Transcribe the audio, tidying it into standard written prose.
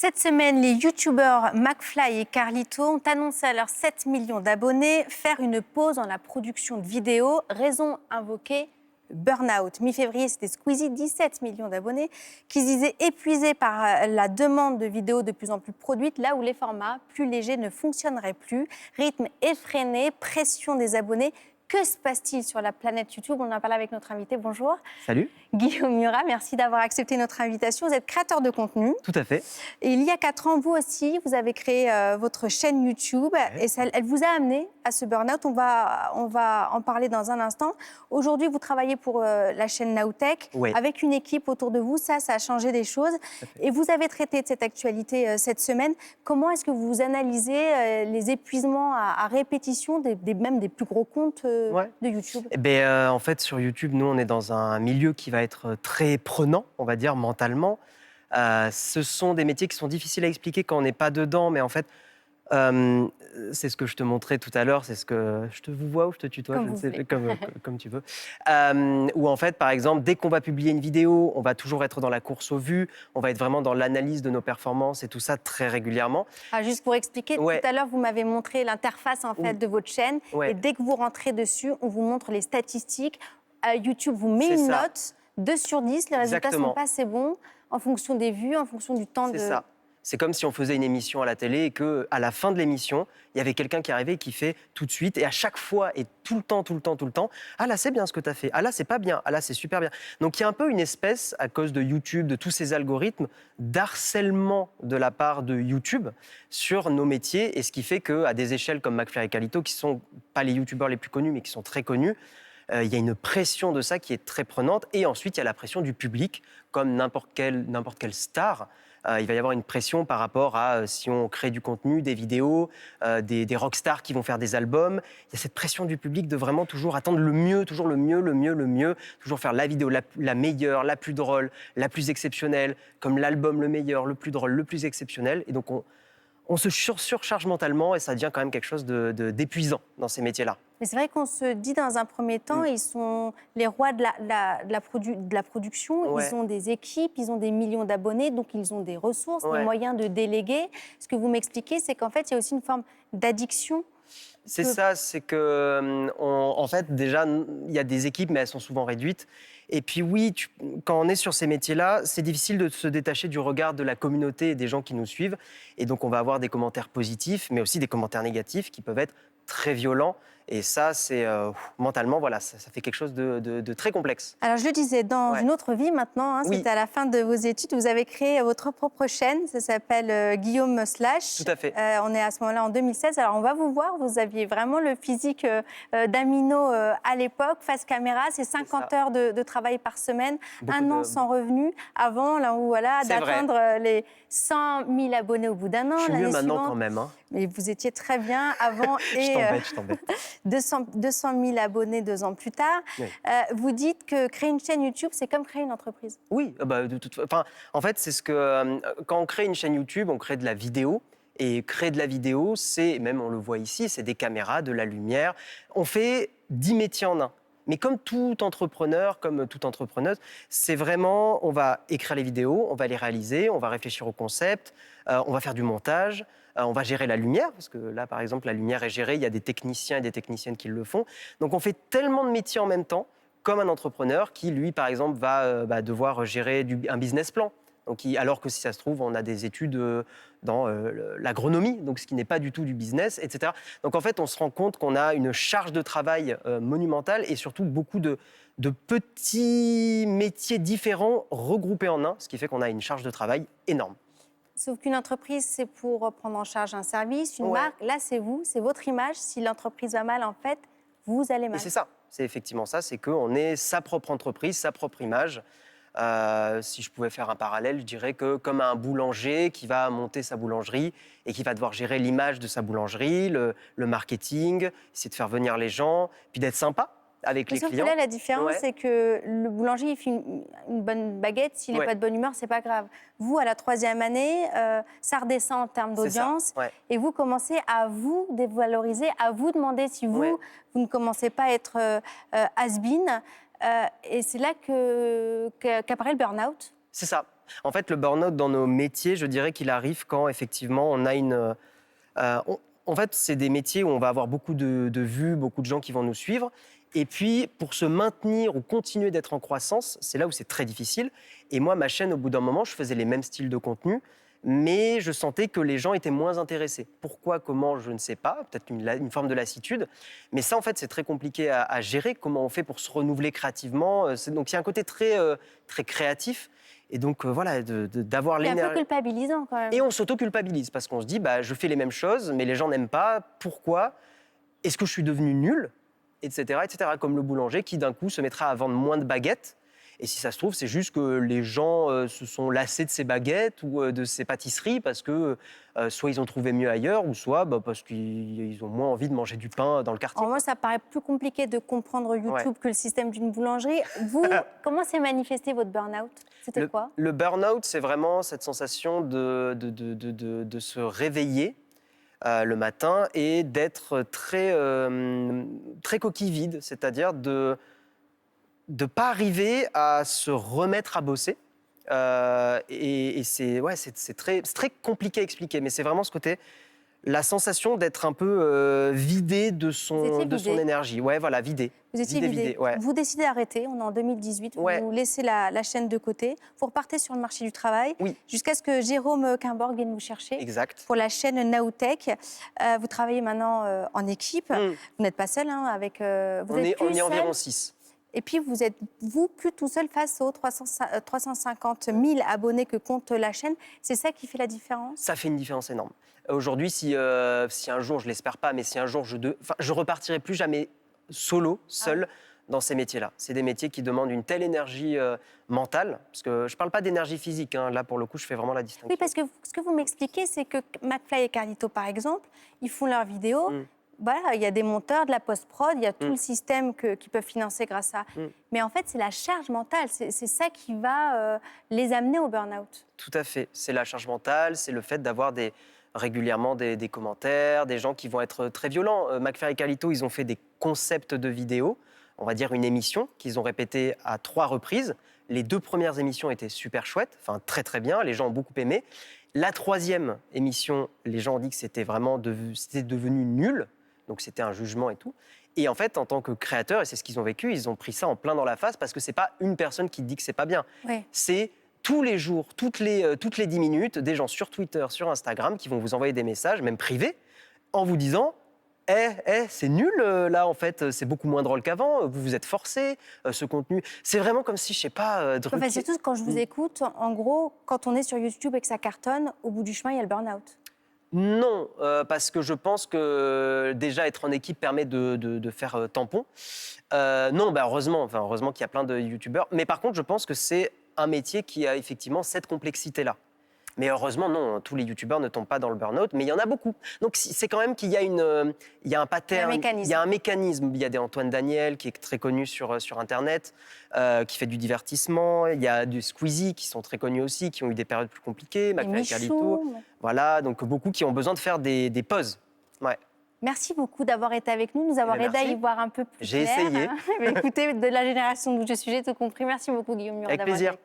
Cette semaine, les youtubeurs McFly et Carlito ont annoncé à leurs 7 millions d'abonnés faire une pause dans la production de vidéos. Raison invoquée, burn-out. Mi-février, c'était Squeezie, 17 millions d'abonnés, qui se disaient épuisés par la demande de vidéos de plus en plus produites, là où les formats plus légers ne fonctionneraient plus. Rythme effréné, pression des abonnés. Que se passe-t-il sur la planète YouTube? On en parle avec notre invité. Bonjour. Salut. Guillaume Murat, merci d'avoir accepté notre invitation. Vous êtes créateur de contenu. Tout à fait. Et il y a 4 ans, vous aussi, vous avez créé votre chaîne YouTube. Ouais. Et elle vous a amené à ce burn-out. On va en parler dans un instant. Aujourd'hui, vous travaillez pour la chaîne Nowtech Ouais. avec une équipe autour de vous. Ça a changé des choses. Et vous avez traité de cette actualité cette semaine. Comment est-ce que vous analysez les épuisements à répétition même des plus gros comptes de YouTube? En fait, sur YouTube, nous, on est dans un milieu qui va être très prenant, on va dire, mentalement. Ce sont des métiers qui sont difficiles à expliquer quand on n'est pas dedans, mais en fait, c'est ce que je te montrais tout à l'heure, c'est ce que... Je te vous vois ou je te tutoie, Comme je ne vous sais voulez. comme tu veux. Où en fait, par exemple, dès qu'on va publier une vidéo, on va toujours être dans la course aux vues, on va être vraiment dans l'analyse de nos performances et tout ça très régulièrement. Ah, juste pour expliquer, Ouais. tout à l'heure, vous m'avez montré l'interface en fait, Oui. de votre chaîne. Ouais. Et dès que vous rentrez dessus, on vous montre les statistiques. YouTube vous met C'est une ça. note, 2 sur 10. Les résultats ne sont Exactement. pas assez bons en fonction des vues, en fonction du temps de... C'est ça. C'est comme si on faisait une émission à la télé et qu'à la fin de l'émission, il y avait quelqu'un qui arrivait et qui fait tout de suite, et à chaque fois, et tout le temps, ah là, c'est bien ce que tu as fait, ah là, c'est pas bien, ah là, c'est super bien. Donc il y a un peu une espèce, à cause de YouTube, de tous ces algorithmes, d'harcèlement de la part de YouTube sur nos métiers, et ce qui fait qu'à des échelles comme McFly et Carlito, qui sont pas les youtubeurs les plus connus, mais qui sont très connus, il y a une pression de ça qui est très prenante. Et ensuite, il y a la pression du public, comme n'importe quelle star. Il va y avoir une pression par rapport à si on crée du contenu, des vidéos, des rockstars qui vont faire des albums. Il y a cette pression du public de vraiment toujours attendre le mieux, toujours le mieux, toujours faire la vidéo la meilleure, la plus drôle, la plus exceptionnelle, comme l'album le meilleur, le plus drôle, le plus exceptionnel. Et donc, on se surcharge mentalement et ça devient quand même quelque chose d'épuisant dans ces métiers-là. Mais c'est vrai qu'on se dit dans un premier temps, ils sont les rois de la production. Ouais. Ils ont des équipes, ils ont des millions d'abonnés, donc ils ont des ressources, Ouais. des moyens de déléguer. Ce que vous m'expliquez, c'est qu'en fait, il y a aussi une forme d'addiction. C'est ça, c'est que, en fait, déjà, il y a des équipes, mais elles sont souvent réduites. Et puis oui, quand on est sur ces métiers-là, c'est difficile de se détacher du regard de la communauté et des gens qui nous suivent. Et donc, on va avoir des commentaires positifs, mais aussi des commentaires négatifs qui peuvent être très violents. Et ça, c'est mentalement, voilà, ça fait quelque chose de très complexe. Alors, je le disais, dans une autre vie maintenant, Oui. c'était à la fin de vos études, vous avez créé votre propre chaîne, ça s'appelle Guillaume Slash. Tout à fait. On est à ce moment-là en 2016. Alors, on va vous voir, vous aviez vraiment le physique d'un minot à l'époque, face caméra, c'est 50 heures de travail par semaine, un an sans revenu, avant, là où, voilà, d'atteindre les 100 000 abonnés au bout d'un an. Je suis mieux maintenant suivante. quand même. Hein. Mais vous étiez très bien avant et Je t'embête. 200 000 abonnés 2 ans plus tard. Oui. Vous dites que créer une chaîne YouTube, c'est comme créer une entreprise. Oui, en fait, c'est ce que quand on crée une chaîne YouTube, on crée de la vidéo. Et créer de la vidéo, c'est, même on le voit ici, c'est des caméras, de la lumière. On fait 10 métiers en un. Mais comme tout entrepreneur, comme toute entrepreneuse, c'est vraiment, on va écrire les vidéos, on va les réaliser, on va réfléchir au concept, on va faire du montage, on va gérer la lumière, parce que là, par exemple, la lumière est gérée, il y a des techniciens et des techniciennes qui le font. Donc, on fait tellement de métiers en même temps, comme un entrepreneur qui, lui, par exemple, va devoir gérer un business plan. Donc, alors que si ça se trouve, on a des études dans l'agronomie, donc ce qui n'est pas du tout du business, etc. Donc en fait, on se rend compte qu'on a une charge de travail monumentale et surtout beaucoup de petits métiers différents regroupés en un, ce qui fait qu'on a une charge de travail énorme. Sauf qu'une entreprise, c'est pour prendre en charge un service, une marque. Là, c'est vous, c'est votre image. Si l'entreprise va mal, en fait, vous allez mal. Et c'est ça, c'est effectivement ça, c'est qu'on est sa propre entreprise, sa propre image. Si je pouvais faire un parallèle, je dirais que comme un boulanger qui va monter sa boulangerie et qui va devoir gérer l'image de sa boulangerie, le marketing, essayer de faire venir les gens, puis d'être sympa avec les clients. Sauf que là, la différence, c'est que le boulanger, il fait une bonne baguette. S'il n'est pas de bonne humeur, c'est pas grave. Vous, à la 3e année, ça redescend en termes d'audience. Et vous commencez à vous dévaloriser, à vous demander si vous ne commencez pas à être has-been. Et c'est là qu'apparaît le burn-out. C'est ça. En fait, le burn-out dans nos métiers, je dirais qu'il arrive quand effectivement on a en fait, c'est des métiers où on va avoir beaucoup de vues, beaucoup de gens qui vont nous suivre. Et puis, pour se maintenir ou continuer d'être en croissance, c'est là où c'est très difficile. Et moi, ma chaîne, au bout d'un moment, je faisais les mêmes styles de contenu, mais je sentais que les gens étaient moins intéressés. Pourquoi, comment, je ne sais pas. Peut-être une forme de lassitude. Mais ça, en fait, c'est très compliqué à gérer. Comment on fait pour se renouveler créativement. Donc, il y a un côté très créatif. Et donc, voilà, d'avoir C'est un peu l'énergie. culpabilisant quand même. Et on s'auto-culpabilise parce qu'on se dit, bah, je fais les mêmes choses, mais les gens n'aiment pas. Pourquoi? Est-ce que je suis devenu nul? Etc., etc. Comme le boulanger qui, d'un coup, se mettra à vendre moins de baguettes. Et si ça se trouve, c'est juste que les gens se sont lassés de ces baguettes ou de ces pâtisseries parce que soit ils ont trouvé mieux ailleurs, ou soit parce qu'ils ont moins envie de manger du pain dans le quartier. En moi, ça paraît plus compliqué de comprendre YouTube que le système d'une boulangerie. Vous, comment s'est manifesté votre burn-out? C'était quoi? Le burn-out, c'est vraiment cette sensation de se réveiller le matin et d'être très coquille vide, c'est-à-dire de ne pas arriver à se remettre à bosser. Et c'est très compliqué à expliquer, mais c'est vraiment ce côté, la sensation d'être un peu vidé de son énergie. Ouais, voilà, vidé. Vous étiez vidé. Ouais. Vous décidez d'arrêter, on est en 2018, vous laissez la chaîne de côté, vous repartez sur le marché du travail, jusqu'à ce que Jérôme Quimborg vienne vous chercher pour la chaîne Nowtech. Vous travaillez maintenant en équipe, vous n'êtes pas seul, hein, avec... on est environ 6. Et puis, vous êtes, plus tout seul face aux 350 000 abonnés que compte la chaîne. C'est ça qui fait la différence? Ça fait une différence énorme. Aujourd'hui, si un jour, je ne l'espère pas, mais si un jour je repartirai plus jamais seul, dans ces métiers-là. C'est des métiers qui demandent une telle énergie mentale, parce que je ne parle pas d'énergie physique, hein. Là, pour le coup, je fais vraiment la distinction. Oui, parce que ce que vous m'expliquez, c'est que McFly et Carlito, par exemple, ils font leurs vidéos. Voilà, il y a des monteurs, de la post-prod, il y a tout le système qu'ils peuvent financer grâce à. Mais en fait, c'est la charge mentale, c'est ça qui va les amener au burn-out. Tout à fait. C'est la charge mentale, c'est le fait d'avoir régulièrement des commentaires, des gens qui vont être très violents. McFly et Carlito, ils ont fait des concepts de vidéos, on va dire une émission, qu'ils ont répétée à 3 reprises. Les 2 premières émissions étaient super chouettes, enfin très très bien, les gens ont beaucoup aimé. La 3e émission, les gens ont dit que c'était devenu nul. Donc c'était un jugement et tout. Et en fait, en tant que créateur, et c'est ce qu'ils ont vécu, ils ont pris ça en plein dans la face parce que c'est pas une personne qui dit que c'est pas bien. C'est tous les jours, toutes les 10 minutes, des gens sur Twitter, sur Instagram qui vont vous envoyer des messages, même privés, en vous disant c'est nul là en fait, c'est beaucoup moins drôle qu'avant, vous vous êtes forcé, ce contenu. C'est vraiment comme si, je sais pas... Surtout quand je vous écoute, en gros, quand on est sur YouTube et que ça cartonne, au bout du chemin, il y a le burn-out. Non, parce que je pense que déjà être en équipe permet de faire tampon. Non, heureusement qu'il y a plein de youtubeurs. Mais par contre, je pense que c'est un métier qui a effectivement cette complexité-là. Mais heureusement, non, tous les youtubeurs ne tombent pas dans le burn-out, mais il y en a beaucoup. Donc c'est quand même qu'il y a un pattern, il y a un mécanisme. Il y a des Antoine Daniel, qui est très connu sur Internet, qui fait du divertissement. Il y a des Squeezie, qui sont très connus aussi, qui ont eu des périodes plus compliquées. McFly et Carlito. Voilà, donc beaucoup qui ont besoin de faire des pauses. Ouais. Merci beaucoup d'avoir été avec nous avoir aidé à y voir un peu plus clair. J'ai essayé. Écoutez, de la génération d'où je suis, j'ai tout compris. Merci beaucoup, Guillaume Murat. Avec plaisir.